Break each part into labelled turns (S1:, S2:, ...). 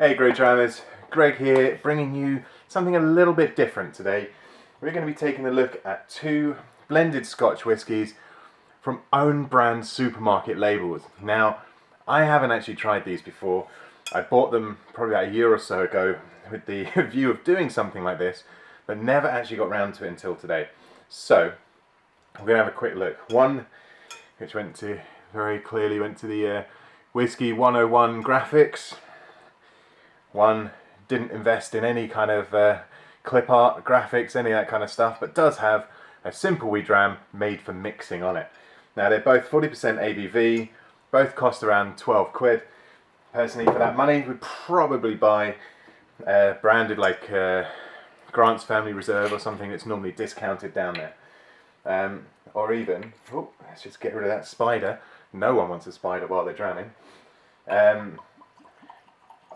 S1: Hey GreatDrams, Greg here, bringing you something a little bit different today. We're going to be taking a look at two blended Scotch whiskies from own brand supermarket labels. Now, I haven't actually tried these before. I bought them probably about a year or so ago with the view of doing something like this, but never actually got round to it until today. So, we're going to have a quick look. One, which very clearly went to the Whisky 101 graphics. One didn't invest in any kind of clip art, graphics, any of that kind of stuff, but does have a simple wee dram made for mixing on it. Now they're both 40% ABV, both cost around 12 quid. Personally, for that money, would probably buy branded like Grant's Family Reserve or something that's normally discounted down there. Or even, let's just get rid of that spider. No one wants a spider while they're dramming.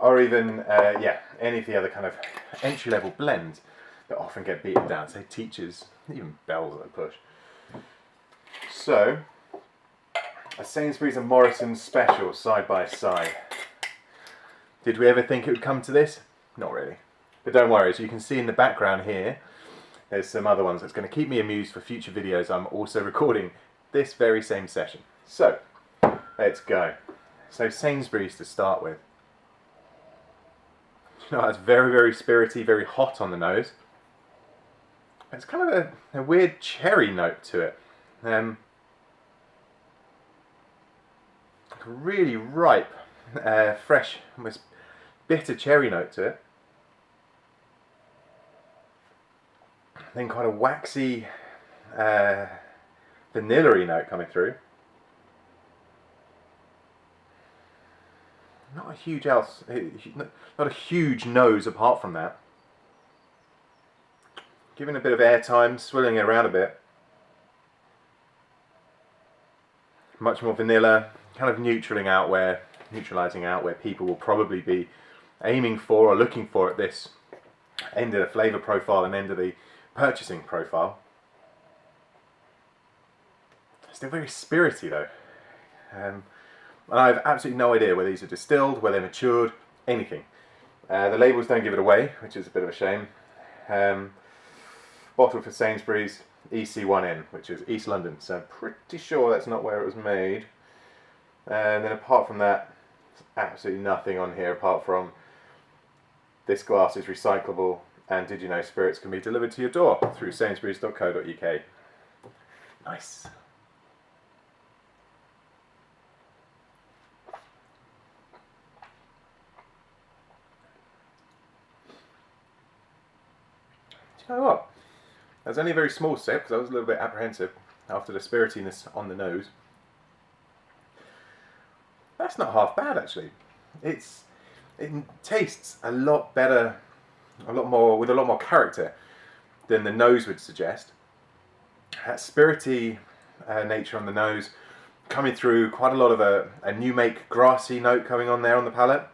S1: Or even, any of the other kind of entry-level blends that often get beaten down, say Teachers, even Bells at a push. So, a Sainsbury's and Morrison's special side by side. Did we ever think it would come to this? Not really. But don't worry, as you can see in the background here, there's some other ones that's going to keep me amused for future videos. I'm also recording this very same session. So, let's go. So Sainsbury's to start with. You know, it's very, very spirity, very hot on the nose. It's kind of a weird cherry note to it. Really ripe, fresh, almost bitter cherry note to it. Then quite a waxy, vanilla-y note coming through. Not a huge nose apart from that. Giving a bit of airtime, swirling it around a bit. Much more vanilla, kind of neutralizing out where people will probably be aiming for or looking for at this end of the flavour profile and end of the purchasing profile. Still very spirity though. And I have absolutely no idea whether these are distilled, whether they're matured, anything. The labels don't give it away, which is a bit of a shame. Bottled for Sainsbury's, EC1N, which is East London, so I'm pretty sure that's not where it was made. And then apart from that, there's absolutely nothing on here apart from this glass is recyclable, and did you know spirits can be delivered to your door through sainsburys.co.uk. Nice. You know what? That was only a very small sip because I was a little bit apprehensive after the spiritiness on the nose. That's not half bad actually. It tastes a lot better, with a lot more character than the nose would suggest. That spirity nature on the nose coming through, quite a lot of a new make grassy note coming on there on the palate.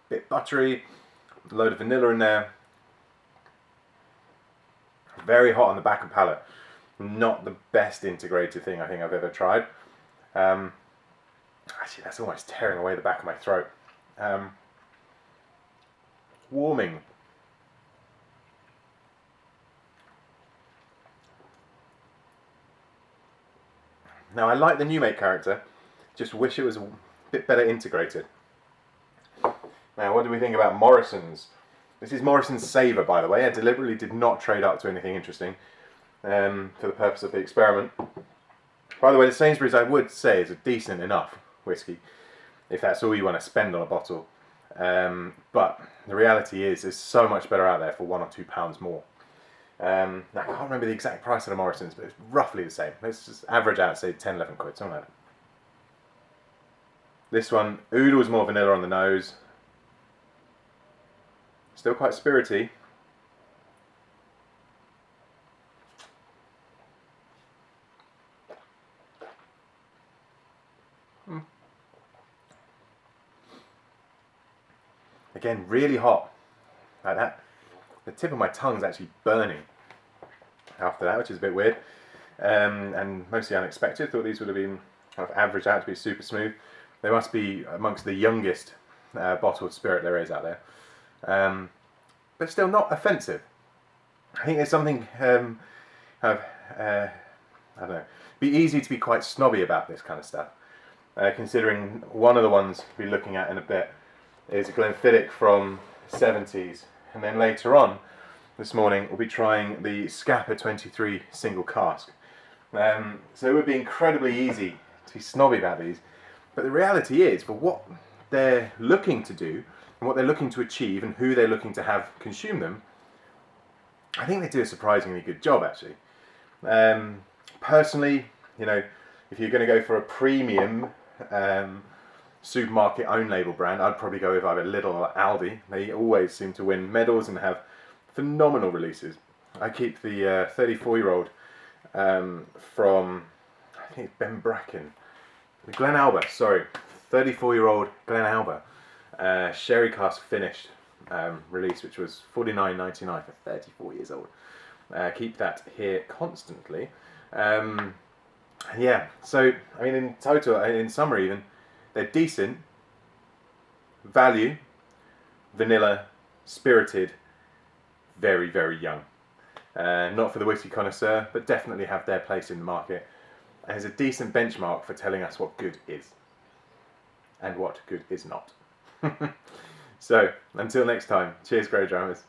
S1: Bit buttery, a load of vanilla in there. Very hot on the back of palate. Not the best integrated thing I think I've ever tried. Actually, that's almost tearing away the back of my throat. Warming. Now I like the new make character, just wish it was a bit better integrated. Now, what do we think about Morrison's? This is Morrison's Savour, by the way. I deliberately did not trade up to anything interesting for the purpose of the experiment. By the way, the Sainsbury's, I would say, is a decent enough whiskey, if that's all you want to spend on a bottle. But the reality is, there's so much better out there for £1 or £2 more. Now, I can't remember the exact price of the Morrison's, but it's roughly the same. Let's just average out, say, 10, 11 quid, something like that. This one oodles more vanilla on the nose. Still quite spirity. Again, really hot. Like that. The tip of my tongue is actually burning after that, which is a bit weird. and mostly unexpected. Thought these would have been kind of averaged out to be super smooth. They must be amongst the youngest bottled spirit there is out there, but still not offensive. I think there's something I don't know, be easy to be quite snobby about this kind of stuff. Considering one of the ones we'll be looking at in a bit is a Glenfiddich from the 70s, and then later on this morning we'll be trying the Scapa 23 single cask. So it would be incredibly easy to be snobby about these, but the reality is, for what they're looking to do and what they're looking to achieve and who they're looking to have consume them, I think they do a surprisingly good job, actually. Personally, you know, if you're going to go for a premium supermarket own label brand, I'd probably go with either Lidl or Aldi. They always seem to win medals and have phenomenal releases. I keep the 34-year-old from, I think it's Ben Bracken, the Glen Alba, sorry, 34-year-old Glen Alba sherry cask finished release, which was $49.99 for 34 years old. Keep that here constantly. Yeah, so I mean, in total, in summary, even they're decent, value, vanilla, spirited, very, very young. Not for the whiskey connoisseur, but definitely have their place in the market. And is a decent benchmark for telling us what good is and what good is not. So, until next time, cheers, GreatDrams.